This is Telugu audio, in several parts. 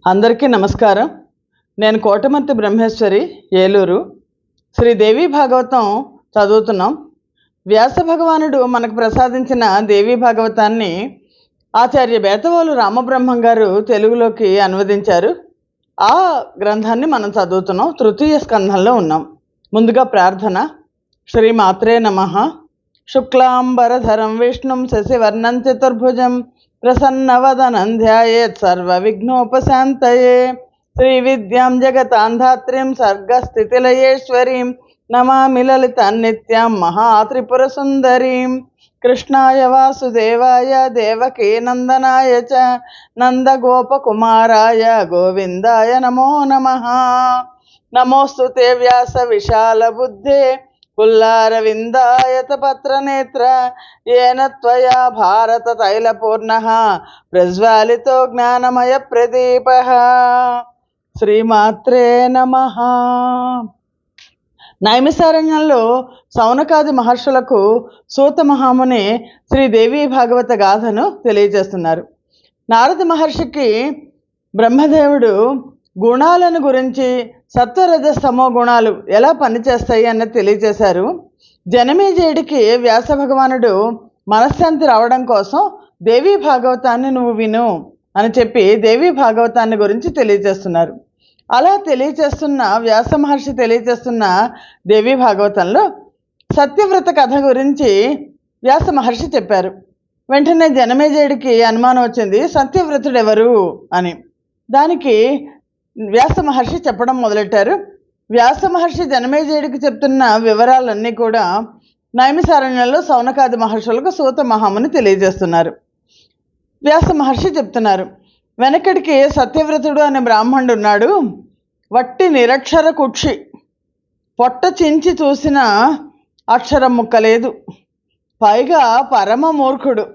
అందరికీ నమస్కారం. నేను కోటమర్తి బ్రహ్మేశ్వరి, ఏలూరు. శ్రీదేవి భాగవతం చదువుతున్నాం. వ్యాస భగవానుడు మనకు ప్రసాదించిన దేవీ భాగవతాన్ని ఆచార్య బేతవోలు రామబ్రహ్మం గారు తెలుగులోకి అనువదించారు. ఆ గ్రంథాన్ని మనం చదువుతున్నాం. తృతీయ స్కంధంలో ఉన్నాం. ముందుగా ప్రార్థన. శ్రీమాత్రే నమః. శుక్లాంబరధరం విష్ణుం శశివర్ణం చతుర్భుజం ప్రసన్నవదనం ధ్యాయేత్ సర్వవిఘ్నోపశాంతయే. శ్రీవిద్యాం జగతాంధాత్రీం సర్గస్థితిలయేశ్వరీం నమామి లలితాం నిత్యాం మహాత్రిపురసుందరీం. కృష్ణాయ వాసుదేవాయ దేవకీ నందనాయ చ నందగోపకుమారాయ గోవిందాయ నమో నమః. నమోస్తుతే వ్యాస విశాల బుద్ధే పుల్లారవిందాయత పత్రనేత్ర ఏన త్వయా భారత తైలపూర్ణః ప్రజ్వాలితో జ్ఞానమయ ప్రదీపః. శ్రీమాత్రే నమః. నైమిసారణ్యంలో సౌనకాది మహర్షులకు సూత మహాముని శ్రీదేవి భాగవత గాథను తెలియజేస్తున్నారు. నారద మహర్షికి బ్రహ్మదేవుడు గుణాలను గురించి, సత్వరజస్తమో గుణాలు ఎలా పనిచేస్తాయి అన్నది తెలియజేశారు. జనమేజయుడికి వ్యాస భగవానుడు మనశ్శాంతి రావడం కోసం దేవీ భాగవతాన్ని నువ్వు విను అని చెప్పి దేవీ భాగవతాన్ని గురించి తెలియజేస్తున్నారు. అలా తెలియజేస్తున్న వ్యాస మహర్షి తెలియజేస్తున్న దేవీ భాగవతంలో సత్యవ్రత కథ గురించి వ్యాస మహర్షి చెప్పారు. వెంటనే జనమేజయుడికి అనుమానం వచ్చింది, సత్యవ్రతుడు ఎవరు అని. దానికి వ్యాస మహర్షి చెప్పడం మొదలెట్టారు. వ్యాస మహర్షి జనమేజయుడికి చెప్తున్న వివరాలన్నీ కూడా నైమిసారణ్యంలో సౌనకాది మహర్షులకు సూత మహాముని తెలియజేస్తున్నారు. వ్యాస మహర్షి చెప్తున్నారు, వెనకడికి సత్యవ్రతుడు అనే బ్రాహ్మణుడు ఉన్నాడు. వట్టి నిరక్షర కుక్షి, పొట్ట చించి చూసిన అక్షరం ముక్కలేదు. పైగా పరమ మూర్ఖుడు.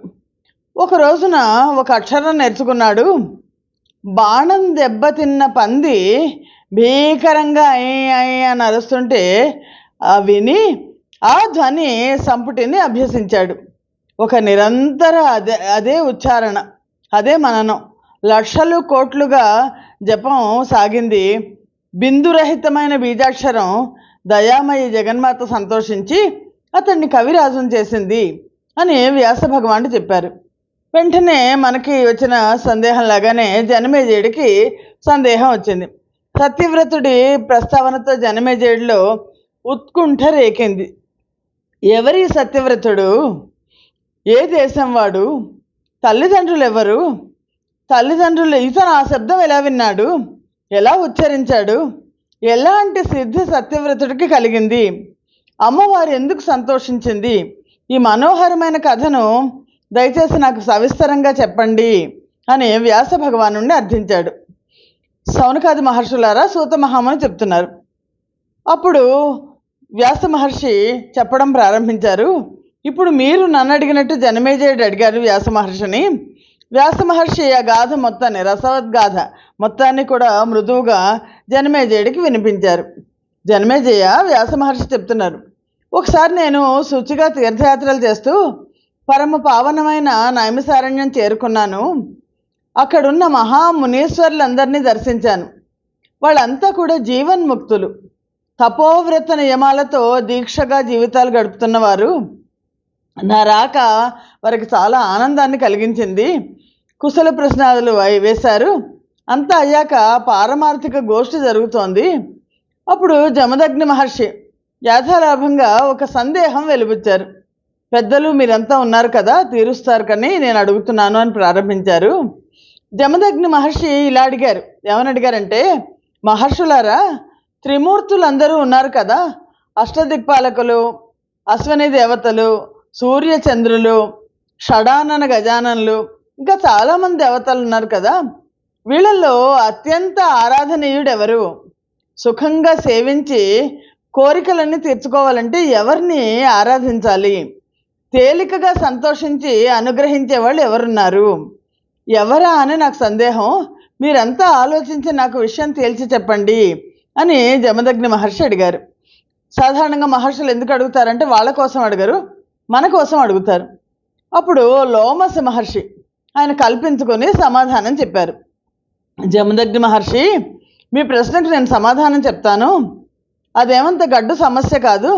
ఒక రోజున ఒక అక్షరం నేర్చుకున్నాడు. బాణం దెబ్బతిన్న పంది భీకరంగా అని అరుస్తుంటే విని ఆ ధ్వని సంపుటిని అభ్యసించాడు. ఒక నిరంతర అదే ఉచ్చారణ, అదే మననం, లక్షలు కోట్లుగా జపం సాగింది. బిందురహితమైన బీజాక్షరం దయామయి జగన్మాత సంతోషించి అతన్ని కవిరాజును చేసింది అని వ్యాస భగవానుడు చెప్పారు. వెంటనే మనకి వచ్చిన సందేహం లాగానే జనమేజయుడికి సందేహం వచ్చింది. సత్యవ్రతుడి ప్రస్తావనతో జనమేజయుడిలో ఉత్కుంఠ రేకింది. ఎవరి సత్యవ్రతుడు? ఏ దేశం వాడు? తల్లిదండ్రులు ఎవరు? తల్లిదండ్రులు ఇతను ఆ శబ్దం ఎలా విన్నాడు? ఎలా ఉచ్చరించాడు? ఎలాంటి సిద్ధి సత్యవ్రతుడికి కలిగింది? అమ్మవారు ఎందుకు సంతోషించింది? ఈ మనోహరమైన కథను దయచేసి నాకు సవిస్తరంగా చెప్పండి అని వ్యాస భగవాను అర్థించాడు. సౌనకాది మహర్షులారా సూత మహాముని చెప్తున్నారు. అప్పుడు వ్యాస మహర్షి చెప్పడం ప్రారంభించారు. ఇప్పుడు మీరు నన్ను అడిగినట్టు జనమేజయుడు అడిగారు వ్యాస మహర్షిని. వ్యాస మహర్షి ఆ గాథ మొత్తాన్ని, రసవద్గాథ మొత్తాన్ని కూడా మృదువుగా జనమేజయుడికి వినిపించారు. జనమేజయ, వ్యాస మహర్షి చెప్తున్నారు, ఒకసారి నేను శుచిగా తీర్థయాత్రలు చేస్తూ పరమ పావనమైన నైమిసారణ్యం చేరుకున్నాను. అక్కడున్న మహామునీశ్వరులందరినీ దర్శించాను. వాళ్ళంతా కూడా జీవన్ముక్తులు, తపోవ్రత నియమాలతో దీక్షగా జీవితాలు గడుపుతున్నవారు. నా రాక వారికి చాలా ఆనందాన్ని కలిగించింది. కుశల ప్రశ్నాలు వేశారు. అంతా అయ్యాక పారమార్థిక గోష్ఠి జరుగుతోంది. అప్పుడు జమదగ్ని మహర్షి యథాలాభంగా ఒక సందేహం వెలుబుచ్చారు. పెద్దలు మీరంతా ఉన్నారు కదా, తీరుస్తారు కానీ నేను అడుగుతున్నాను అని ప్రారంభించారు. జమదగ్ని మహర్షి ఇలా అడిగారు. ఏమని అడిగారంటే, మహర్షులారా, త్రిమూర్తులందరూ ఉన్నారు కదా, అష్టదిక్పాలకులు, అశ్వని దేవతలు, సూర్యచంద్రులు, షడానన గజాననులు, ఇంకా చాలామంది దేవతలు ఉన్నారు కదా, వీళ్ళల్లో అత్యంత ఆరాధనీయుడు ఎవరు? సుఖంగా సేవించి కోరికలన్నీ తీర్చుకోవాలంటే ఎవరిని ఆరాధించాలి? తేలికగా సంతోషించి అనుగ్రహించే వాళ్ళు ఎవరున్నారు? ఎవరా అని నాకు సందేహం. మీరంతా ఆలోచించి నాకు విషయం తేల్చి చెప్పండి అని జమదగ్ని మహర్షి అడిగారు. సాధారణంగా మహర్షులు ఎందుకు అడుగుతారంటే వాళ్ళ కోసం అడగరు, మన కోసం అడుగుతారు. అప్పుడు లోమస మహర్షి ఆయన కల్పించుకొని సమాధానం చెప్పారు. జమదగ్ని మహర్షి, మీ ప్రశ్నకు నేను సమాధానం చెప్తాను. అదేమంత గడ్డు సమస్య కాదు.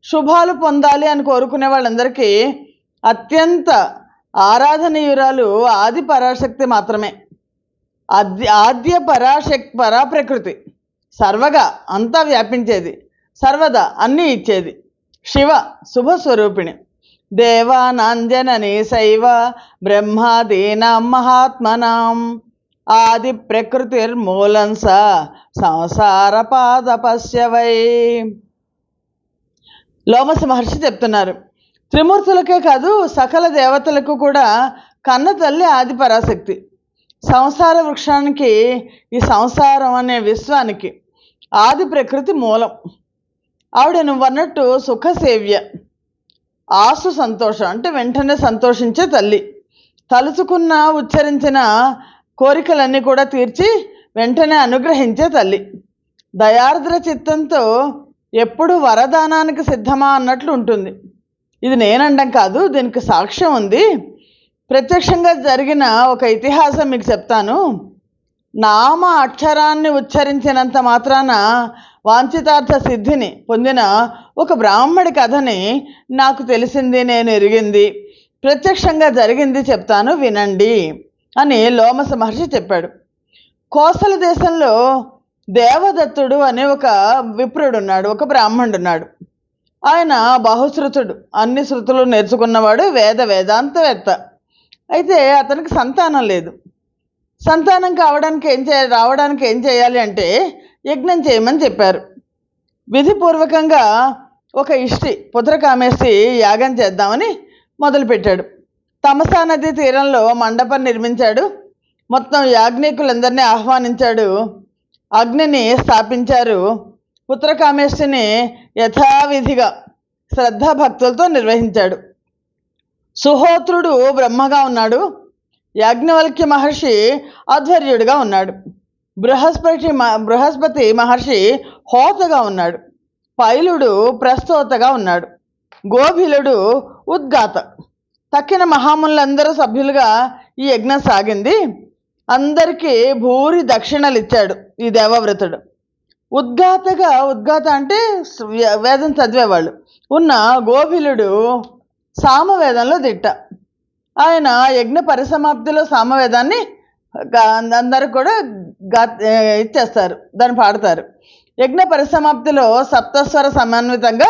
శుభాలు పొందాలి అని కోరుకునే వాళ్ళందరికీ అత్యంత ఆరాధనీయురాలు ఆది పరాశక్తి మాత్రమే. ఆద్య పరాప్రకృతి, సర్వగా అంతా వ్యాపించేది, సర్వదా అన్నీ ఇచ్చేది శివ శుభస్వరూపిణి. దేవానాంజనని శైవ బ్రహ్మాదీనాం మహాత్మనాం ఆది ప్రకృతిర్మూలం స సంసార పాదపశ్యవై. లోమస మహర్షి చెప్తున్నారు, త్రిమూర్తులకే కాదు సకల దేవతలకు కూడా కన్న తల్లి ఆది పరాశక్తి. సంసార వృక్షానికి, ఈ సంసారం అనే విశ్వానికి ఆది ప్రకృతి మూలం. ఆవిడ నువ్వన్నట్టు సుఖసేవ్య, ఆసు సంతోషం అంటే వెంటనే సంతోషించే తల్లి. తలుచుకున్న ఉచ్చరించిన కోరికలన్నీ కూడా తీర్చి వెంటనే అనుగ్రహించే తల్లి. దయార్ద్ర చిత్తంతో ఎప్పుడు వరదానానికి సిద్ధమా అన్నట్లు ఉంటుంది. ఇది నేనండం కాదు, దీనికి సాక్ష్యం ఉంది. ప్రత్యక్షంగా జరిగిన ఒక ఇతిహాసం మీకు చెప్తాను. నామ అక్షరాన్ని ఉచ్చరించినంత మాత్రాన వాంఛితార్థ సిద్ధిని పొందిన ఒక బ్రాహ్మడి కథని నాకు తెలిసింది, నేను ఎరిగింది, ప్రత్యక్షంగా జరిగింది చెప్తాను వినండి అని లోమస మహర్షి చెప్పాడు. కోసల దేశంలో దేవదత్తుడు అనే ఒక విప్రుడు ఉన్నాడు, ఒక బ్రాహ్మణుడు ఉన్నాడు. ఆయన బహుశ్రుతుడు, అన్ని శృతులు నేర్చుకున్నవాడు, వేదాంతవేత్త. అయితే అతనికి సంతానం లేదు. సంతానం రావడానికి ఏం చేయాలి అంటే యజ్ఞం చేయమని చెప్పారు. విధిపూర్వకంగా ఒక ఇష్టి పుత్రకామేష్టి యాగం చేద్దామని మొదలుపెట్టాడు. తమసా నది తీరంలో మండపం నిర్మించాడు. మొత్తం యాజ్ఞికులందరినీ ఆహ్వానించాడు. అగ్నిని స్థాపించారు. పుత్రకామేష్టిని యథావిధిగా శ్రద్ధాభక్తులతో నిర్వహించాడు. సుహోత్రుడు బ్రహ్మగా ఉన్నాడు. యాజ్ఞవల్క్య మహర్షి ఆధ్వర్యుడిగా ఉన్నాడు. బృహస్పతి మహర్షి హోతగా ఉన్నాడు. పైలుడు ప్రస్తోతగా ఉన్నాడు. గోభిలుడు ఉద్గాత. తక్కిన మహామునులందరూ సభ్యులుగా ఈ యజ్ఞం సాగింది. అందరికీ భూరి దక్షిణలు ఇచ్చాడు ఈ దేవవ్రతుడు. ఉద్గాత అంటే వేదం చదివేవాళ్ళు ఉన్న గోభిలుడు సామవేదంలో దిట్ట. ఆయన యజ్ఞ పరిసమాప్తిలో సామవేదాన్ని అందరూ కూడా ఇచ్చేస్తారు, దాన్ని పాడతారు. యజ్ఞ పరిసమాప్తిలో సప్తస్వర సమన్వితంగా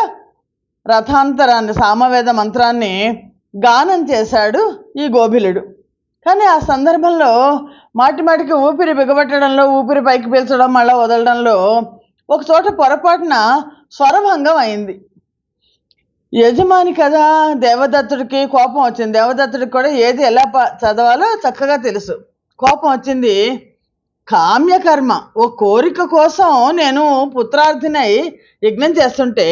రథాంతరాన్ని, సామవేద మంత్రాన్ని గానం చేశాడు ఈ గోభిలుడు. కానీ ఆ సందర్భంలో మాటిమాటికి ఊపిరి బిగబట్టడంలో, ఊపిరి పైకి పీల్చడం మళ్ళీ వదలడంలో ఒక చోట పొరపాటున స్వరభంగం అయింది. యజమాని కదా, దేవదత్తుడికి కోపం వచ్చింది. దేవదత్తుడికి కూడా ఏది ఎలా చదవాలో చక్కగా తెలుసు. కోపం వచ్చింది. కామ్యకర్మ, ఓ కోరిక కోసం నేను పుత్రార్థినై యజ్ఞం చేస్తుంటే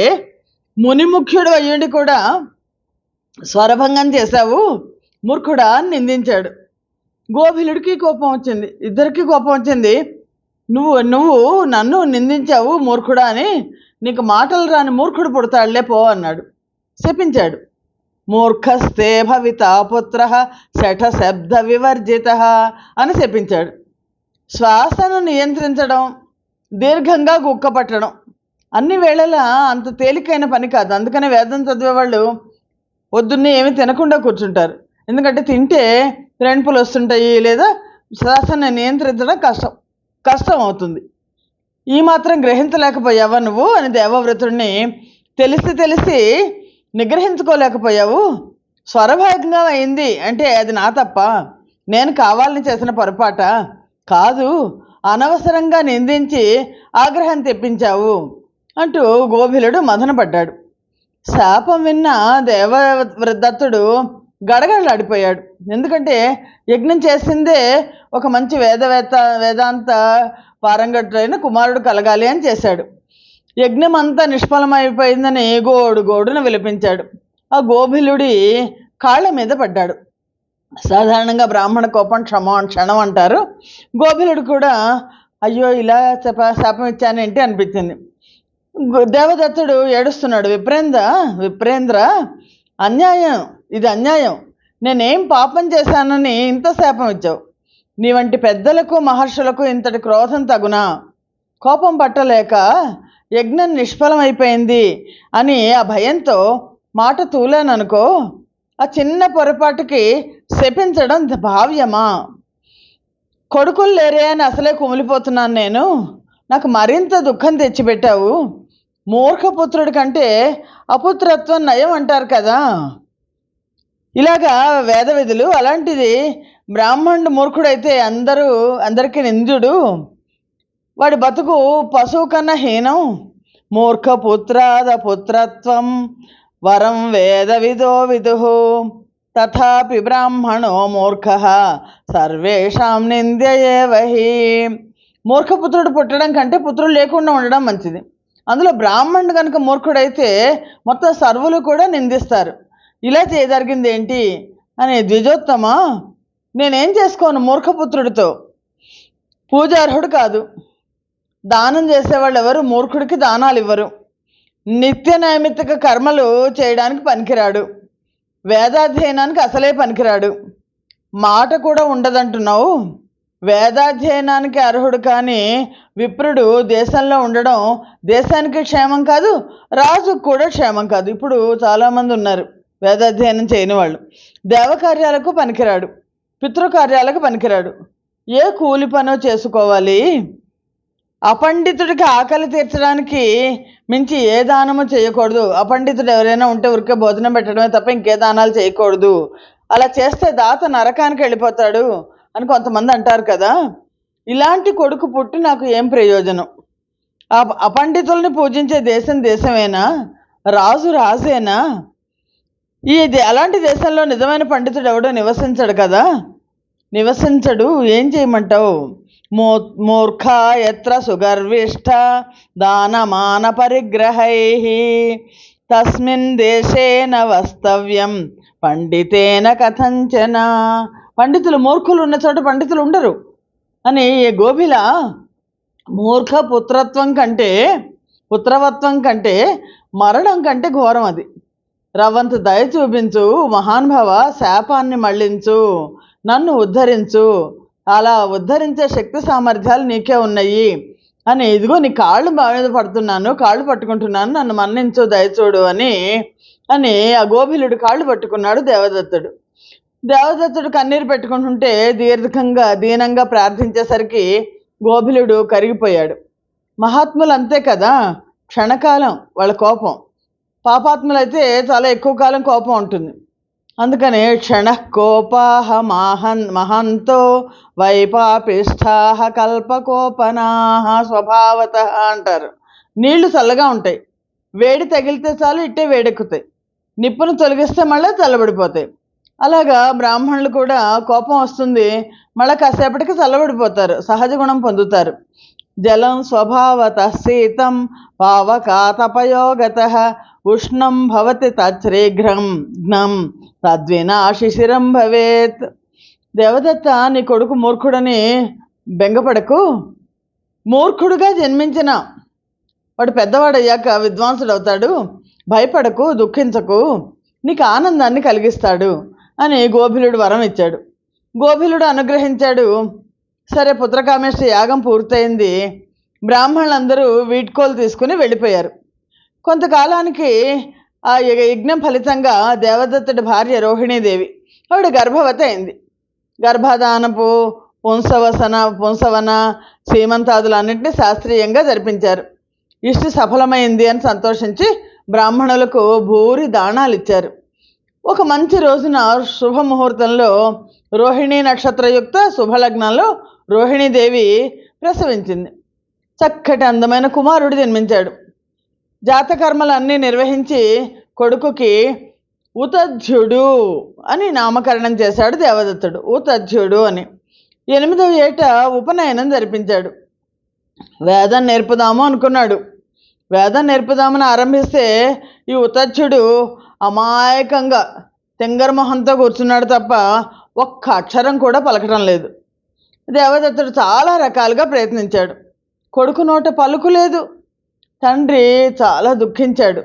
మునిముఖ్యుడు అయ్యుండి కూడా స్వరభంగం చేశావు, మూర్ఖుడా అని నిందించాడు. గోభిలుడికి కోపం వచ్చింది, ఇద్దరికి కోపం వచ్చింది. నువ్వు నన్ను నిందించావు మూర్ఖుడా అని, నీకు మాటలు రాని మూర్ఖుడు పుడతాడులే పో అన్నాడు. శపించాడు. మూర్ఖస్తే భవితా పుత్ర శఠ శబ్ద వివర్జిత అని శపించాడు. శ్వాసను నియంత్రించడం, దీర్ఘంగా గుక్కపట్టడం అన్ని వేళలా అంత తేలికైన పని కాదు. అందుకనే వేదం చదివేవాళ్ళు పొద్దున్నే ఏమి తినకుండా కూర్చుంటారు. ఎందుకంటే తింటే రెంపులు వస్తుంటాయి, లేదా శ్వాసను నియంత్రించడం కష్టం అవుతుంది. ఈ మాత్రం గ్రహించలేకపోయావా నువ్వు అని దేవవ్రతుడిని తెలిసి నిగ్రహించుకోలేకపోయావు. స్వరభాగంగా అయింది అంటే అది నా తప్ప, నేను కావాలని చేసిన పొరపాట కాదు, అనవసరంగా నిందించి ఆగ్రహం తెప్పించావు అంటూ గోభిలుడు మదనపడ్డాడు. శాపం విన్న దేవదత్తుడు గడగడలాడిపోయాడు. ఎందుకంటే యజ్ఞం చేసిందే ఒక మంచి వేదాంత పారంగతుడైన కుమారుడు కలగాలి అని చేశాడు. యజ్ఞం అంతా నిష్ఫలమైపోయిందని గోడున విలపించాడు. ఆ గోభిలుడి కాళ్ళ మీద పడ్డాడు. సాధారణంగా బ్రాహ్మణ కోపం క్షణం అంటారు. గోభిలుడు కూడా అయ్యో ఇలా శాపం ఇచ్చానేంటి అనిపించింది. దేవదత్తుడు ఏడుస్తున్నాడు. విప్రేంద్ర అన్యాయం, ఇది అన్యాయం. నేనేం పాపం చేశానని ఇంత శాపం ఇచ్చావు? నీ వంటి పెద్దలకు మహర్షులకు ఇంతటి క్రోధం తగునా? కోపం పట్టలేక యజ్ఞం నిష్ఫలమైపోయింది అని ఆ భయంతో మాట తూలాననుకో, ఆ చిన్న పొరపాటుకి శపించడం భావ్యమా? కొడుకులు లేరే అని అసలే కుమిలిపోతున్నాను నేను. నాకు మరింత దుఃఖం తెచ్చిపెట్టావు. మూర్ఖపుత్రుడి కంటే అపుత్రత్వం నయం అంటారు కదా. ఇలాగా వేద విధులు. అలాంటిది బ్రాహ్మణుడు మూర్ఖుడైతే అందరికీ నింద్యుడు. వాడి బతుకు పశువు కన్నా హీనం. మూర్ఖపుత్రాద పుత్రత్వం వరం వేద విదో విదుః తథాపి బ్రాహ్మణో మూర్ఖ సర్వేషాం నింద్య ఏవ హి. మూర్ఖపుత్రుడు పుట్టడం కంటే పుత్రుడు లేకుండా ఉండడం మంచిది. అందులో బ్రాహ్మణుడు కనుక మూర్ఖుడైతే మొత్తం సర్వులు కూడా నిందిస్తారు. ఇలా చేయదరిగింది ఏంటి అని ద్విజోత్తమ, నేనేం చేసుకోను మూర్ఖపుత్రుడితో? పూజార్హుడు కాదు. దానం చేసేవాళ్ళు ఎవరు మూర్ఖుడికి దానాలు ఇవ్వరు. నిత్య నైమిత్తిక కర్మలు చేయడానికి పనికిరాడు. వేదాధ్యయనానికి అసలే పనికిరాడు. మాట కూడా ఉండదంటున్నావు. వేదాధ్యయనానికి అర్హుడు కానీ విప్రుడు దేశంలో ఉండడం దేశానికి క్షేమం కాదు, రాజుకు కూడా క్షేమం కాదు. ఇప్పుడు చాలామంది ఉన్నారు వేదాధ్యయనం చేయని వాళ్ళు. దేవకార్యాలకు పనికిరాడు, పితృకార్యాలకు పనికిరాడు. ఏ కూలి పనో చేసుకోవాలి. అపండితుడికి ఆకలి తీర్చడానికి మించి ఏ దానము చేయకూడదు. అపండితుడు ఎవరైనా ఉంటే ఊరికే భోజనం పెట్టడమే తప్ప ఇంకే దానాలు చేయకూడదు. అలా చేస్తే దాత నరకానికి వెళ్ళిపోతాడు అని కొంతమంది అంటారు కదా. ఇలాంటి కొడుకు పుట్టి నాకు ఏం ప్రయోజనం? అపండితుల్ని పూజించే దేశం దేశమేనా? రాజు రాజేనా? అలాంటి దేశంలో నిజమైన పండితుడు ఎవడో నివసించడు కదా. నివసించడు. ఏం చేయమంటావు? మూర్ఖ ఎత్ర సుగర్విష్ట దానమాన పరిగ్రహై తస్మిన్ దేశేన వస్తవ్యం పండితేన కథంచన. పండితులు మూర్ఖులు ఉన్న చోట పండితులు ఉండరు అని గోభిల మూర్ఖ పుత్రవత్వం కంటే మరణం కంటే ఘోరం అది. రవ్వంత దయ చూపించు మహానుభావ, శాపాన్ని మళ్లించు, నన్ను ఉద్ధరించు. అలా ఉద్ధరించే శక్తి సామర్థ్యాలు నీకే ఉన్నాయి అని, ఇదిగో నీ కాళ్ళు మీద పడుతున్నాను, కాళ్ళు పట్టుకుంటున్నాను, నన్ను మన్నించు, దయచూడు అని ఆ గోభిలుడు కాళ్ళు పట్టుకున్నాడు దేవదత్తుడు. దేవదత్తుడు కన్నీరు పెట్టుకుంటుంటే దీనంగా ప్రార్థించేసరికి గోభిలుడు కరిగిపోయాడు. మహాత్ములు అంతే కదా, క్షణకాలం వాళ్ళ కోపం. పాపాత్ములైతే చాలా ఎక్కువ కాలం కోపం ఉంటుంది. అందుకనే క్షణకోపాహ మహంతో వైపాపిష్ఠాహ కల్పకోపనాహ స్వభావత అంటారు. నీళ్లు చల్లగా ఉంటాయి, వేడి తగిలితే చాలు ఇట్టే వేడెక్కుతాయి, నిప్పును తొలగిస్తే మళ్ళీ చల్లబడిపోతాయి. అలాగా బ్రాహ్మణులు కూడా కోపం వస్తుంది, మళ్ళీ కాసేపటికి చల్లబడిపోతారు, సహజ గుణం పొందుతారు. జలం స్వభావత శీతం పావకాతపయోగత ఉష్ణం భవతి తచ్రీఘ్రం ఘ్నం తద్వినా శిశిరం భవేత్. దేవదత్త, నీ కొడుకు మూర్ఖుడని బెంగపడకు. మూర్ఖుడుగా జన్మించిన వాడు పెద్దవాడయ్యాక విద్వాంసుడవుతాడు. భయపడకు, దుఃఖించకు, నీకు ఆనందాన్ని కలిగిస్తాడు అని గోభిలుడు వరం ఇచ్చాడు. గోభిలుడు అనుగ్రహించాడు. సరే, పుత్రకామేష్టి యాగం పూర్తయింది. బ్రాహ్మణులందరూ వీడ్కోలు తీసుకుని వెళ్ళిపోయారు. కొంతకాలానికి ఆ యజ్ఞం ఫలితంగా దేవదత్తుడి భార్య రోహిణీదేవి ఆవిడ గర్భవతి అయింది. గర్భధానపు పుంసవన సీమంతాదులన్నింటినీ శాస్త్రీయంగా జరిపించారు. ఇష్టి సఫలమైంది అని సంతోషించి బ్రాహ్మణులకు భూరి దానాలు ఇచ్చారు. ఒక మంచి రోజున శుభముహూర్తంలో రోహిణీ నక్షత్రయుక్త శుభలగ్నంలో రోహిణీదేవి ప్రసవించింది. చక్కటి అందమైన కుమారుడు జన్మించాడు. జాతకర్మలన్నీ నిర్వహించి కొడుకుకి ఉతధ్యుడు అని నామకరణం చేశాడు దేవదత్తుడు. ఉతధ్యుడు అని 8వ ఏట ఉపనయనం జరిపించాడు. వేదం నేర్పుదాము అనుకున్నాడు. వేదం నేర్పుదామని ఆరంభిస్తే ఈ ఉతధ్యుడు అమాయకంగా తెంగరమొహంతో కూర్చున్నాడు తప్ప ఒక్క అక్షరం కూడా పలకడం లేదు. దేవదత్తుడు చాలా రకాలుగా ప్రయత్నించాడు. కొడుకు నోట పలుకు లేదు. తండ్రి చాలా దుఃఖించాడు.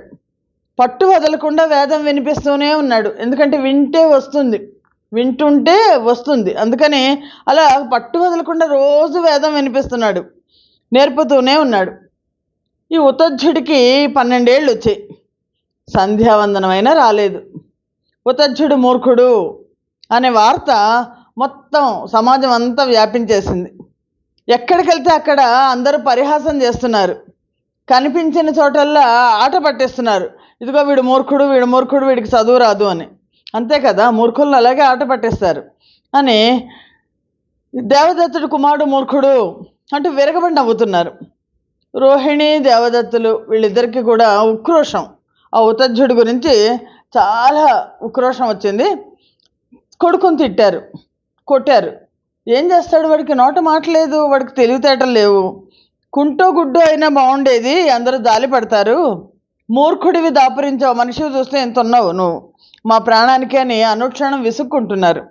పట్టు వదలకుండా వేదం వినిపిస్తూనే ఉన్నాడు. ఎందుకంటే వింటే వస్తుంది, వింటుంటే వస్తుంది. అందుకని అలా పట్టు వదలకుండా రోజు వేదం వినిపిస్తున్నాడు, నేర్పుతూనే ఉన్నాడు. ఈ ఉతజ్జుడికి 12 ఏళ్ళు వచ్చాయి. సంధ్యావందనమైనా రాలేదు. ఉతజ్జుడు మూర్ఖుడు అనే వార్త మొత్తం సమాజం అంతా వ్యాపించేసింది. ఎక్కడికి వెళ్తే అక్కడ అందరూ పరిహాసం చేస్తున్నారు. కనిపించిన చోటల్లా ఆట పట్టేస్తున్నారు. ఇదిగో వీడు మూర్ఖుడు, వీడు మూర్ఖుడు, వీడికి చదువు రాదు అని. అంతే కదా, మూర్ఖులను అలాగే ఆట పట్టేస్తారు అని. దేవదత్తుడు కుమారుడు మూర్ఖుడు అంటూ విరగబడి నవ్వుతున్నారు. రోహిణి, దేవదత్తులు వీళ్ళిద్దరికీ కూడా ఉక్రోషం, ఆ ఉతజ్జుడి గురించి చాలా ఉక్రోషం వచ్చింది. కొడుకుని తిట్టారు, కొట్టారు. ఏం చేస్తాడు, వాడికి నోట మాటలేదు, వాడికి తెలివితేటలు లేవు. కుంటో గుడ్డో అయినా బాగుండేది, అందరూ జాలి పడతారు. మూర్ఖుడివి దాపురించావు, మనిషివి చూస్తే ఎంత ఉన్నావు నువ్వు మా ప్రాణానికి అని అనుక్షణం విసుక్కుంటున్నారు,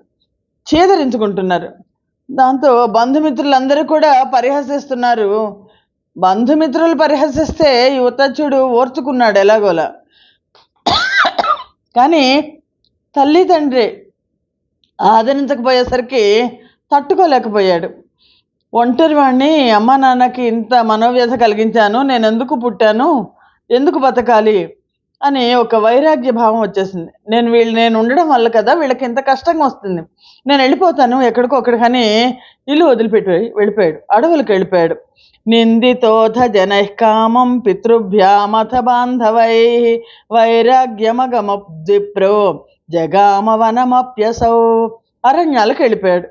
చేదరించుకుంటున్నారు. దాంతో బంధుమిత్రులందరూ కూడా పరిహసిస్తున్నారు. బంధుమిత్రులు పరిహసిస్తే ఈ ఉతజ్జుడు ఓర్చుకున్నాడు ఎలాగోలా. కానీ తల్లి తండ్రి ఆదరించకపోయేసరికి తట్టుకోలేకపోయాడు. ఒంటరి వాడిని, అమ్మ నాన్నకి ఇంత మనోవ్యధ కలిగించాను, నేను ఎందుకు పుట్టాను, ఎందుకు బతకాలి అని ఒక వైరాగ్య భావం వచ్చేసింది. నేను ఉండడం వల్ల కదా వీళ్ళకి ఇంత కష్టంగా వస్తుంది, నేను వెళ్ళిపోతాను ఎక్కడికో అక్కడికని ఇల్లు వదిలిపెట్టి వెళ్ళిపోయాడు. అడవులకు వెళ్ళిపోయాడు. నిందితోథ జనైకామం పితృభ్యామథ బాంధవై వైరాగ్యమగమద్విప్రో జగామవనమప్యసౌ. అరణ్యాలకు వెళ్ళిపోయాడు.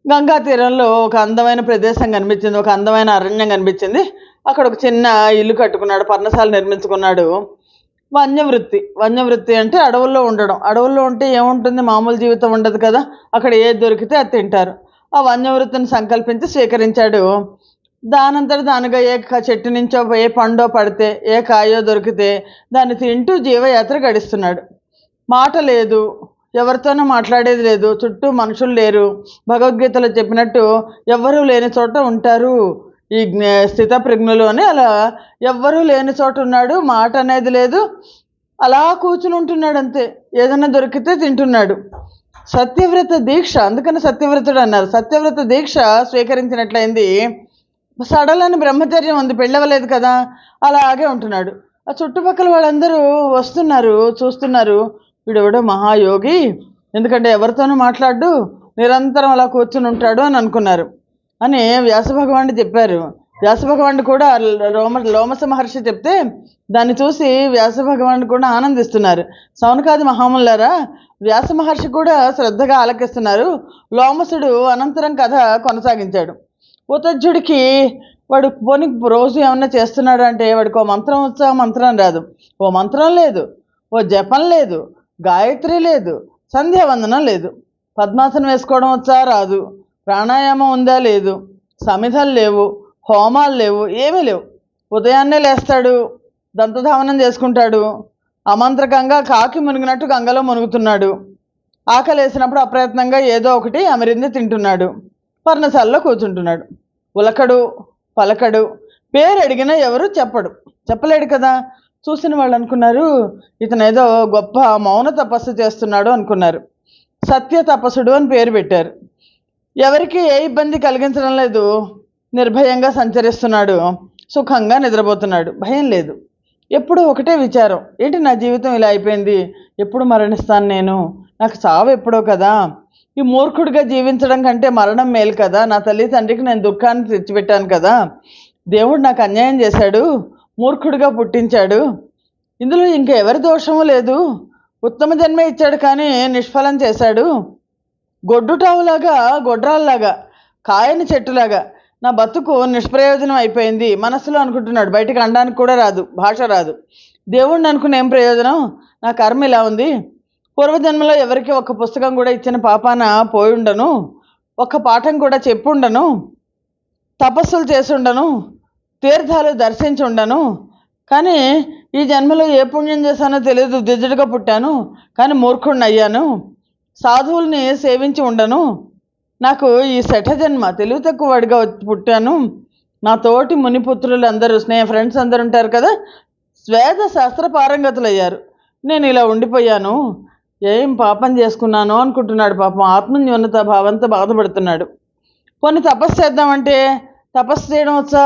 గంగా తీరంలో ఒక అందమైన ప్రదేశం కనిపించింది, ఒక అందమైన అరణ్యం కనిపించింది. అక్కడ ఒక చిన్న ఇల్లు కట్టుకున్నాడు, పర్ణశాల నిర్మించుకున్నాడు. వన్యవృత్తి అంటే అడవుల్లో ఉండడం. అడవుల్లో ఉంటే ఏముంటుంది, మామూలు జీవితం ఉండదు కదా, అక్కడ ఏది దొరికితే అది తింటారు. ఆ వన్యవృత్తిని సంకల్పించి స్వీకరించాడు. దానంతట దానిగా ఏ చెట్టు నుంచో ఏ పండో పడితే, ఏ కాయో దొరికితే దాన్ని తింటూ జీవయాత్ర గడిస్తున్నాడు. మాట లేదు, ఎవరితోనూ మాట్లాడేది లేదు, చుట్టూ మనుషులు లేరు. భగవద్గీతలో చెప్పినట్టు ఎవ్వరూ లేని చోట ఉంటారు ఈ స్థితప్రజ్ఞులు అని. అలా ఎవ్వరూ లేని చోట ఉన్నాడు, మాట అనేది లేదు, అలా కూర్చుని ఉంటున్నాడు అంతే. ఏదైనా దొరికితే తింటున్నాడు. సత్యవ్రత దీక్ష, అందుకని సత్యవ్రతుడు అన్నారు. సత్యవ్రత దీక్ష స్వీకరించినట్లయింది. సడలని బ్రహ్మచర్యం ఉంది, పెళ్ళవలేదు కదా, అలాగే ఉంటున్నాడు. ఆ చుట్టుపక్కల వాళ్ళందరూ వస్తున్నారు, చూస్తున్నారు. వీడెవడో మహాయోగి, ఎందుకంటే ఎవరితోనూ మాట్లాడు, నిరంతరం అలా కూర్చుని ఉంటాడు అని అనుకున్నారు అని వ్యాసభగవానుడు చెప్పారు. వ్యాసభగవానుడు కూడా లోమస మహర్షి చెప్తే దాన్ని చూసి వ్యాసభగవానుడు కూడా ఆనందిస్తున్నారు. సౌనకాది మహాములారా, వ్యాస మహర్షి కూడా శ్రద్ధగా ఆలకిస్తున్నారు. లోమసుడు అనంతరం కథ కొనసాగించాడు. ఉతజ్జుడికి వాడు పోనీ రోజు ఏమన్నా చేస్తున్నాడు అంటే వాడికి ఓ మంత్రం వచ్చా, మంత్రం రాదు, ఓ మంత్రం లేదు, ఓ జపం లేదు, గాయత్రి లేదు, సంధ్యావందనం లేదు. పద్మాసనం వేసుకోవడం వచ్చా, రాదు. ప్రాణాయామం ఉందా, లేదు. సమిధలు లేవు, హోమాలు లేవు, ఏమీ లేవు. ఉదయాన్నే లేస్తాడు, దంతధావనం చేసుకుంటాడు, అమంత్రకంగా కాకి మునిగినట్టు గంగలో మునుగుతున్నాడు. ఆకలి వేసినప్పుడు అప్రయత్నంగా ఏదో ఒకటి అమరింది తింటున్నాడు. పర్ణశాలలో కూర్చుంటున్నాడు. ఉలకడు, పలకడు, పేరు అడిగినా ఎవరు చెప్పలేడు కదా. చూసిన వాళ్ళు అనుకున్నారు ఇతను ఏదో గొప్ప మౌన తపస్సు చేస్తున్నాడు అనుకున్నారు. సత్య తపస్సుడు అని పేరు పెట్టారు. ఎవరికి ఏ ఇబ్బంది కలిగించడం లేదు, నిర్భయంగా సంచరిస్తున్నాడు, సుఖంగా నిద్రపోతున్నాడు, భయం లేదు. ఎప్పుడు ఒకటే విచారం, ఏంటి నా జీవితం ఇలా అయిపోయింది, ఎప్పుడు మరణిస్తాను నేను, నాకు చావు ఎప్పుడో కదా, ఈ మూర్ఖుడిగా జీవించడం కంటే మరణం మేలు కదా, నా తల్లి తండ్రికి నేను దుఃఖాన్ని తెచ్చిపెట్టాను కదా, దేవుడు నాకు అన్యాయం చేశాడు, మూర్ఖుడిగా పుట్టించాడు, ఇందులో ఇంకా ఎవరి దోషము లేదు, ఉత్తమ జన్మ ఇచ్చాడు కానీ నిష్ఫలం చేశాడు, గొడ్డుటావులాగా గొడ్రాల్లాగా కాయని చెట్టులాగా నా బతుకు నిష్ప్రయోజనం అయిపోయింది మనసులో అనుకుంటున్నాడు. బయటకు అనడానికి కూడా రాదు, భాష రాదు. దేవుణ్ణి అనుకుని ఏం ప్రయోజనం, నా కర్మ ఇలా ఉంది, పూర్వజన్మలో ఎవరికి ఒక పుస్తకం కూడా ఇచ్చిన పాపాన పోయి ఉండను, ఒక్క పాఠం కూడా చెప్పుండను, తపస్సులు చేసి ఉండను, తీర్థాలు దర్శించి ఉండను, కానీ ఈ జన్మలో ఏ పుణ్యం చేశానో తెలియదు, దిజ్జుడుగా పుట్టాను కానీ మూర్ఖుడిని అయ్యాను, సాధువుల్ని సేవించి ఉండను, నాకు ఈ శఠ జన్మ తెలివి తక్కువ వాడిగా పుట్టాను, నా తోటి మునిపుత్రులు అందరూ ఫ్రెండ్స్ అందరు ఉంటారు కదా, వేద శాస్త్ర పారంగతులు అయ్యారు, నేను ఇలా ఉండిపోయాను, ఏం పాపం చేసుకున్నాను అనుకుంటున్నాడు. పాపం ఆత్మన్యూనత భావంతో బాధపడుతున్నాడు. కొన్ని తపస్సు చేద్దామంటే తపస్సు చేయడం వచ్చా?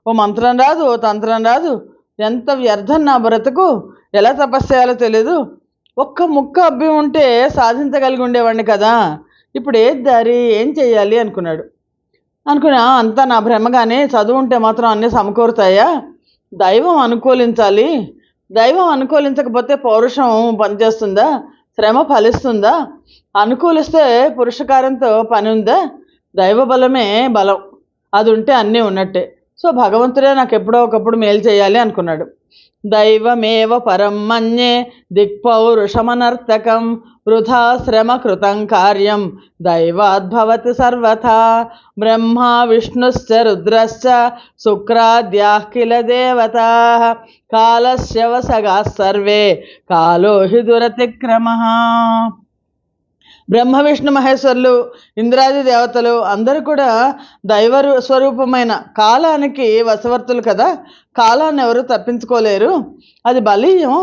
ఓ మంత్రం రాదు, ఓ తంత్రం రాదు. ఎంత వ్యర్థం నా బ్రతుకు. ఎలా తపస్సు చేయాలో తెలీదు. ఒక్క ముక్క అబ్బి ఉంటే సాధించగలిగి ఉండేవాడిని కదా. ఇప్పుడు ఏది దారి, ఏం చెయ్యాలి అనుకున్నాడు. అనుకున్నా అంతా నా భ్రమగానే, చదువు ఉంటే మాత్రం అన్నీ సమకూరుతాయా? దైవం అనుకూలించాలి. దైవం అనుకూలించకపోతే పౌరుషం పనిచేస్తుందా? శ్రమ ఫలిస్తుందా? అనుకూలిస్తే పురుషకారంతో పని ఉందా? దైవ బలమే బలం. అది ఉంటే అన్నీ ఉన్నట్టే. సో భగవంతుడే నాకు ఎప్పుడో ఒకప్పుడు మేలు చేయాలి అనుకున్నాడు. దైవమేవ పరం మన్యే దిక్పౌరుషమనర్థకం వృథా శ్రమ కృతం కార్యం దైవాద్భవతి సర్వథా బ్రహ్మా విష్ణుశ్చ రుద్రశ్చ శుక్రాద్యాః కిల దేవతాః కాలస్య వసగాః సర్వే కాలో హి దురతిక్రమః. బ్రహ్మ విష్ణు మహేశ్వరులు, ఇంద్రాది దేవతలు అందరూ కూడా దైవ స్వరూపమైన కాలానికి వశవర్తులు కదా. కాలాన్ని ఎవరు తప్పించుకోలేరు. అది బలీయం,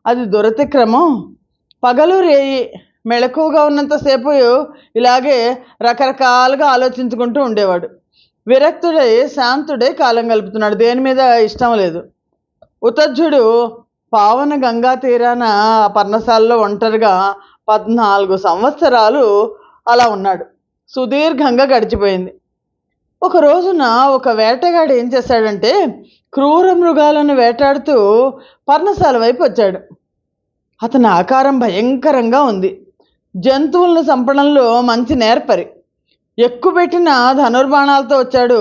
అది దురతిక్రమం. పగలు రేయి మెళకువగా ఉన్నంతసేపు ఇలాగే రకరకాలుగా ఆలోచించుకుంటూ ఉండేవాడు. విరక్తుడై శాంతుడై కాలం గలుపుతున్నాడు. దేని మీద ఇష్టం లేదు. ఉతజ్జుడు పావన గంగా తీరాన పర్ణశాలలో ఒంటరిగా 14 సంవత్సరాలు అలా ఉన్నాడు. సుదీర్ఘంగా గడిచిపోయింది. ఒక రోజున ఒక వేటగాడు ఏం చేశాడంటే క్రూర మృగాలను వేటాడుతూ పర్ణశాల వైపు వచ్చాడు. అతని ఆకారం భయంకరంగా ఉంది. జంతువులను చంపడంలో మంచి నేర్పరి. ఎక్కుపెట్టిన ధనుర్బాణాలతో వచ్చాడు.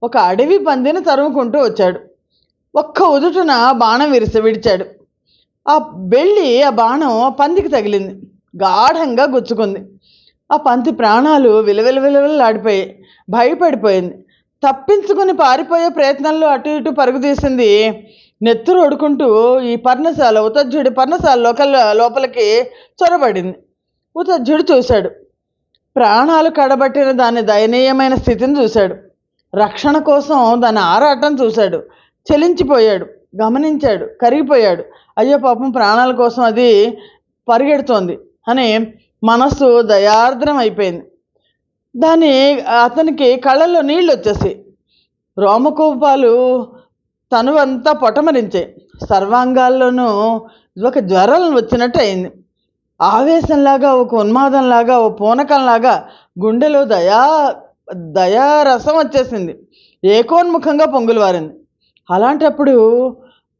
ఒక అడవి పందిని తరుముకుంటూ వచ్చాడు. ఒక్క ఉదుటున బాణం విడిచాడు. ఆ బాణం పందికి తగిలింది. గాఢంగా గుచ్చుకుంది. ఆ పంది ప్రాణాలు విలవిలవిలవిలాడిపోయాయి. భయపడిపోయింది. తప్పించుకుని పారిపోయే ప్రయత్నంలో అటు ఇటు పరుగు తీసింది. నెత్తురు ఒడుకుంటూ ఈ పర్ణశాల ఉతజ్జుడి పర్ణశాల లోపలికి చొరబడింది. ఉతజ్జుడు చూశాడు. ప్రాణాలు కడబట్టిన దాని దయనీయమైన స్థితిని చూశాడు. రక్షణ కోసం దాని ఆరాటం చూశాడు. చలించిపోయాడు. గమనించాడు. కరిగిపోయాడు. అయ్యో పాపం ప్రాణాల కోసం అది పరిగెడుతోంది అని మనస్సు దయార్ద్రం అయిపోయింది. అతనికి కళ్ళల్లో నీళ్ళు వచ్చేసాయి. రోమకోపాలు తనువంతా పొటమరించాయి. సర్వాంగాల్లోనూ ఒక జ్వరం వచ్చినట్టు అయింది. ఆవేశంలాగా, ఒక ఉన్మాదంలాగా, ఓ పూనకంలాగా గుండెలో దయారసం వచ్చేసింది. ఏకోన్ముఖంగా పొంగులు వారింది. అలాంటప్పుడు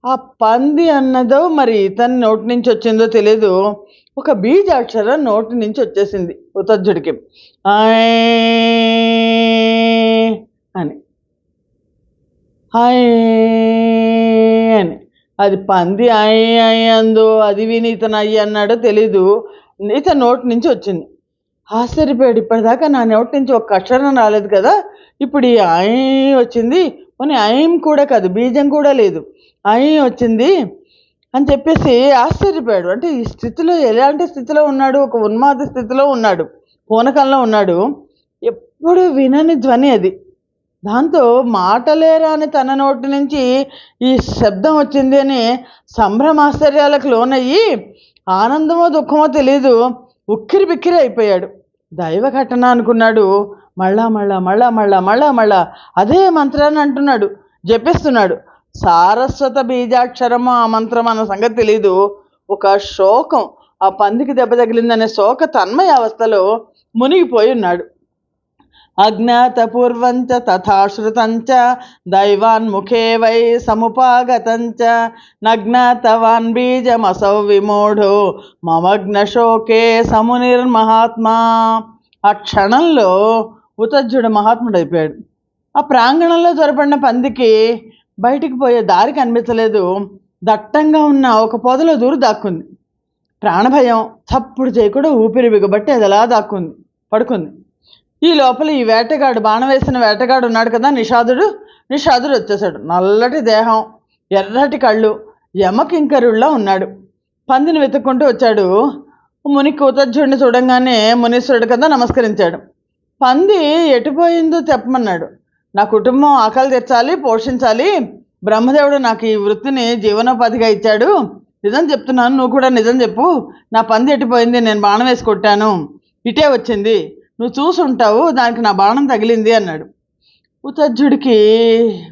ఆ పంది అన్నదో మరి ఇతని నోటి నుంచి వచ్చిందో తెలియదు, ఒక బీజాక్షరం నోటి నుంచి వచ్చేసింది ఉతజ్జుడికి. అని అని అది పంది అందో అది విని ఇతను అయ్యి అన్నాడో తెలీదు. ఇతని నోటి నుంచి వచ్చింది. ఆశ్చర్యపోయాడు. ఇప్పటిదాకా నా నోటి నుంచి ఒక్క అక్షరం రాలేదు కదా, ఇప్పుడు ఈ వచ్చింది. పోనీ ఐం కూడా కాదు, బీజం కూడా లేదు, వచ్చింది అని చెప్పేసి ఆశ్చర్యపోయాడు. అంటే ఈ స్థితిలో ఎలాంటి స్థితిలో ఉన్నాడు? ఒక ఉన్మాద స్థితిలో ఉన్నాడు, పూనకంలో ఉన్నాడు. ఎప్పుడు వినని ధ్వని అది. దాంతో మాటలేరాని తన నోటి నుంచి ఈ శబ్దం వచ్చింది అని సంభ్రమాశ్చర్యాలకు లోనయ్యి ఆనందమో దుఃఖమో తెలీదు, ఉక్కిరి బిక్కిరి అయిపోయాడు. దైవ ఘటన అనుకున్నాడు. మళ్ళా అదే మంత్రాన్ని అంటున్నాడు, జపిస్తున్నాడు. సారస్వత బీజాక్షరము ఆ మంత్రం అన్న సంగతి తెలీదు. ఒక శోకం, ఆ పందికి దెబ్బ తగిలిందనే శోక తన్మయ అవస్థలో మునిగిపోయి ఉన్నాడు. అజ్ఞాతపూర్వంచ తథాశ్రుతంచ దైవాన్ముఖే వై సముపాగతంచ నజ్ఞాతవాన్ బీజమసౌ విమూఢో మమగ్న శోకే సమునిర్మహాత్మా. ఆ క్షణంలో ఉతజ్జుడు మహాత్ముడైపోయాడు. ఆ ప్రాంగణంలో జరపడిన పందికి బయటికి పోయే దారి కనిపించలేదు. దట్టంగా ఉన్న ఒక పొదలో దూరు దాక్కుంది. ప్రాణభయం. చప్పుడు చేయకుండా ఊపిరి బిగబట్టి అది అలా పడుకుంది. ఈ లోపల ఈ వేటగాడు, బాణం వేసిన వేటగాడు ఉన్నాడు కదా, నిషాదుడు వచ్చేసాడు. నల్లటి దేహం, ఎర్రటి కళ్ళు, యమకింకరుల్లా ఉన్నాడు. పందిని వెతుక్కుంటూ వచ్చాడు. మునికి ఉతజ్జుడిని చూడంగానే మునీశ్వరుడు కదా నమస్కరించాడు. పంది ఎటుపోయిందో చెప్పమన్నాడు. నా కుటుంబం ఆకలి తెచ్చాలి, పోషించాలి. బ్రహ్మదేవుడు నాకు ఈ వృత్తిని జీవనోపాధిగా ఇచ్చాడు. నిజం చెప్తున్నాను, నువ్వు కూడా నిజం చెప్పు. నా పంది ఎట్టిపోయింది, నేను బాణం వేసి కొట్టాను, ఇటే వచ్చింది, నువ్వు చూసుంటావు, దానికి నా బాణం తగిలింది అన్నాడు. ఉతజ్జుడికి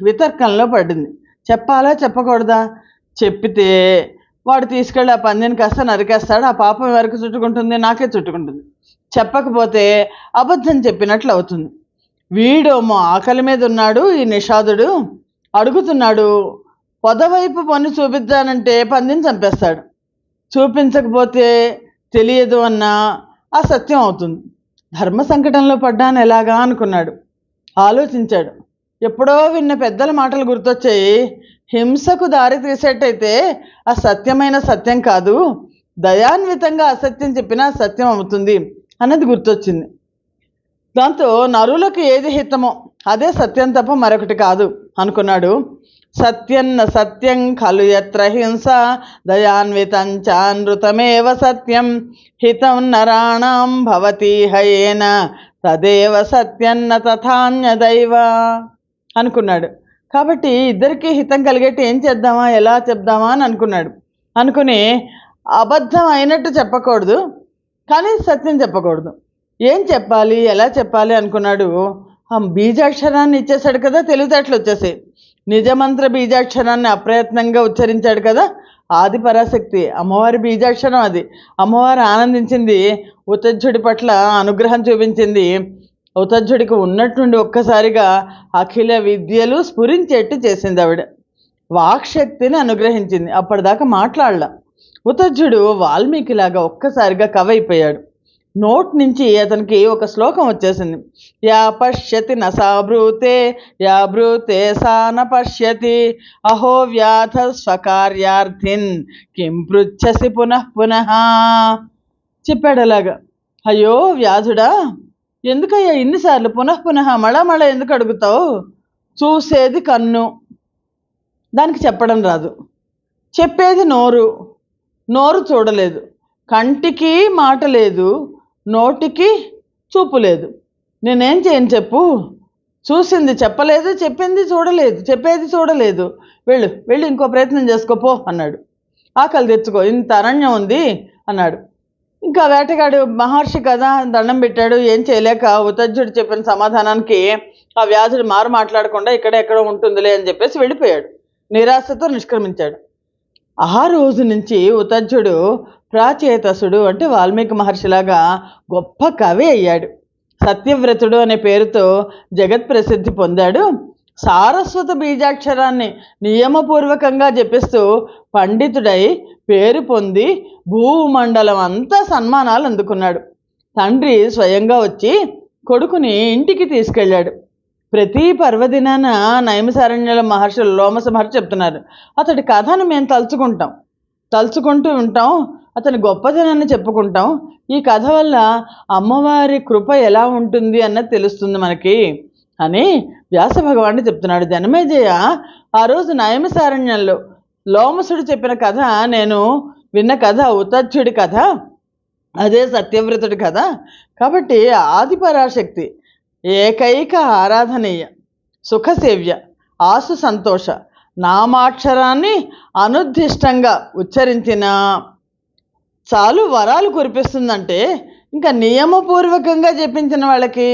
వితర్కంలో పడింది. చెప్పాలా చెప్పకూడదా? చెప్పితే వాడు తీసుకెళ్ళి ఆ పందిని కాస్త నరికేస్తాడు, ఆ పాపం ఎవరికి చుట్టుకుంటుంది? నాకే చుట్టుకుంటుంది. చెప్పకపోతే అబద్ధం చెప్పినట్లు అవుతుంది. వీడేమో ఆకలి మీద ఉన్నాడు, ఈ నిషాదుడు అడుగుతున్నాడు, పొదవైపు పన్ను చూపిద్దానంటే పందిని చంపేస్తాడు, చూపించకపోతే తెలియదు అన్న అసత్యం అవుతుంది. ధర్మ సంకటంలో పడ్డాను ఎలాగా అనుకున్నాడు. ఆలోచించాడు. ఎప్పుడో విన్న పెద్దల మాటలు గుర్తొచ్చాయి. హింసకు దారి తీసేటైతే ఆ సత్యమైన సత్యం కాదు, దయాన్వితంగా అసత్యం చెప్పినా సత్యం అవుతుంది అన్నది గుర్తొచ్చింది. దాంతో నరులకు ఏది హితమో అదే సత్యం తప్ప మరొకటి కాదు అనుకున్నాడు. సత్యన్న సత్యం ఖలు యత్ర హింస దయాన్వితంచానృతమేవ సత్యం హితం నరాణం భవతి హయేన తదేవ సత్యన్న తథాన్యదైవ అనుకున్నాడు. కాబట్టి ఇద్దరికీ హితం కలిగేట్టు ఏం చేద్దామా, ఎలా చెప్దామా అని అనుకున్నాడు. అనుకుని అబద్ధం అయినట్టు చెప్పకూడదు, కానీ సత్యం చెప్పకూడదు. ఏం చెప్పాలి, ఎలా చెప్పాలి అనుకున్నాడు. ఆ బీజాక్షరాన్ని ఇచ్చేశాడు కదా, తెలివితేటలు వచ్చేసాయి. నిజమంత్ర బీజాక్షరాన్ని అప్రయత్నంగా ఉచ్చరించాడు కదా, ఆది పరాశక్తి అమ్మవారి బీజాక్షరం అది. అమ్మవారు ఆనందించింది, ఉతజ్జుడి పట్ల అనుగ్రహం చూపించింది. ఉతజ్జుడికి ఉన్నట్టుండి ఒక్కసారిగా అఖిల విద్యలు స్ఫురించేట్టు చేసింది ఆవిడ. వాక్శక్తిని అనుగ్రహించింది. అప్పటిదాకా మాట్లాడలా. ఉతజ్జుడు వాల్మీకిలాగా ఒక్కసారిగా కవైపోయాడు. నోట్ నుంచి అతనికి ఒక శ్లోకం వచ్చేసింది. యా పశ్యతి నసాబ్రూతే యా బ్రూతే సా న పశ్యతి అహో వ్యాధ స్వకార్యార్థిన్ కిం పృచ్ఛసి పునః పునః చెప్పాడు అలాగా. అయ్యో వ్యాధుడా, ఎందుకయ్యా ఇన్నిసార్లు పునః పునః మళ ఎందుకు అడుగుతావు? చూసేది కన్ను, దానికి చెప్పడం రాదు. చెప్పేది నోరు, నోరు చూడలేదు. కంటికి మాట లేదు, నోటికి చూపు లేదు. నేనేం చేయను చెప్పు? చూసింది చెప్పలేదు, చెప్పింది చూడలేదు, చెప్పేది చూడలేదు. వెళ్ళి ఇంకో ప్రయత్నం చేసుకోపో అన్నాడు. ఆకలి తెచ్చుకో, ఇంత అరణ్యం ఉంది అన్నాడు. ఇంకా వేటగాడు మహర్షి కదా, దండం పెట్టాడు. ఏం చేయలేక ఉతజ్జుడు చెప్పిన సమాధానానికి ఆ వ్యాధుడు మారు మాట్లాడకుండా ఎక్కడో ఉంటుందిలే అని చెప్పేసి వెళ్ళిపోయాడు. నిరాశతో నిష్క్రమించాడు. ఆ రోజు నుంచి ఉతజ్జుడు ప్రాచేతసుడు అంటే వాల్మీకి మహర్షిలాగా గొప్ప కవి అయ్యాడు. సత్యవ్రతుడు అనే పేరుతో జగత్ ప్రసిద్ధి పొందాడు. సారస్వత బీజాక్షరాన్ని నియమపూర్వకంగా జపిస్తూ పండితుడై పేరు పొంది భూమండలం అంతా సన్మానాలు అందుకున్నాడు. తండ్రి స్వయంగా వచ్చి కొడుకుని ఇంటికి తీసుకెళ్ళాడు. ప్రతి పర్వదినాన నైమిసారణ్యుల మహర్షులు లోమస మహర్షి చెప్తున్నారు, అతడి కథను మేము తలుచుకుంటూ ఉంటాం, అతని గొప్పతనాన్ని చెప్పుకుంటాం. ఈ కథ వల్ల అమ్మవారి కృప ఎలా ఉంటుంది అన్నది తెలుస్తుంది మనకి అని వ్యాస భగవానుడు చెప్తున్నాడు. జనమేజయ ఆ రోజు నైమిసారణ్యంలో లోమసుడు చెప్పిన కథ నేను విన్న కథ, ఉతజ్జుడి కథ, అదే సత్యవ్రతుడి కథ. కాబట్టి ఆది పరాశక్తి ఏకైక ఆరాధనీయ సుఖసేవ్య ఆసు సంతోష నామాక్షరాన్ని అనుద్దిష్టంగా ఉచ్చరించిన చాలు వరాలు కురిపిస్తుందంటే, ఇంకా నియమపూర్వకంగా జపించిన వాళ్ళకి,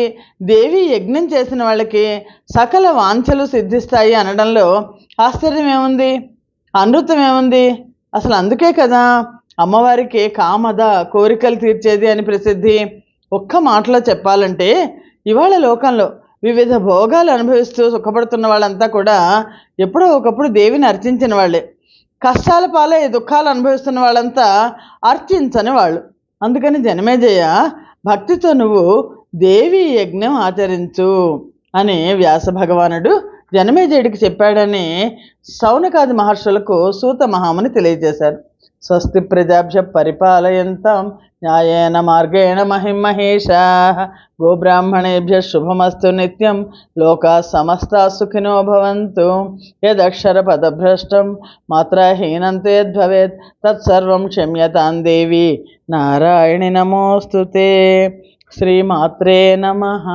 దేవి యజ్ఞం చేసిన వాళ్ళకి సకల వాంఛలు సిద్ధిస్తాయి అనడంలో ఆశ్చర్యం ఏముంది, అనృతం ఏముంది? అసలు అందుకే కదా అమ్మవారికి కామద కోరికలు తీర్చేది అని ప్రసిద్ధి. ఒక్క మాటలో చెప్పాలంటే ఇవాళ లోకంలో వివిధ భోగాలు అనుభవిస్తూ సుఖపడుతున్న వాళ్ళంతా కూడా ఎప్పుడో ఒకప్పుడు దేవిని అర్చించిన వాళ్ళే. కష్టాల పాలై దుఃఖాలు అనుభవిస్తున్న వాళ్ళంతా అర్చించని వాళ్ళు. అందుకని జనమేజయ భక్తితో నువ్వు దేవి యజ్ఞం ఆచరించు అని వ్యాస భగవానుడు జనమేజయుడికి చెప్పాడని శౌనకాది మహర్షులకు సూత మహాముని తెలియజేశారు. స్వస్తి ప్రజాభ్య పరిపాలయంతాం న్యాయేన మార్గేణ మహిమహేషాః గోబ్రాహ్మణేభ్య శుభమస్తు నిత్యం లోకా సమస్తా సుఖినో భవంతు. యదక్షర పదభ్రష్టం మాత్రహీనంతే యద్భవేత్ తత్సర్వం క్షమ్యతాం దేవి నారాయణి నమోస్తుతే. శ్రీమాత్రే నమః.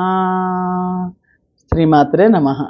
శ్రీమాత్రే నమః.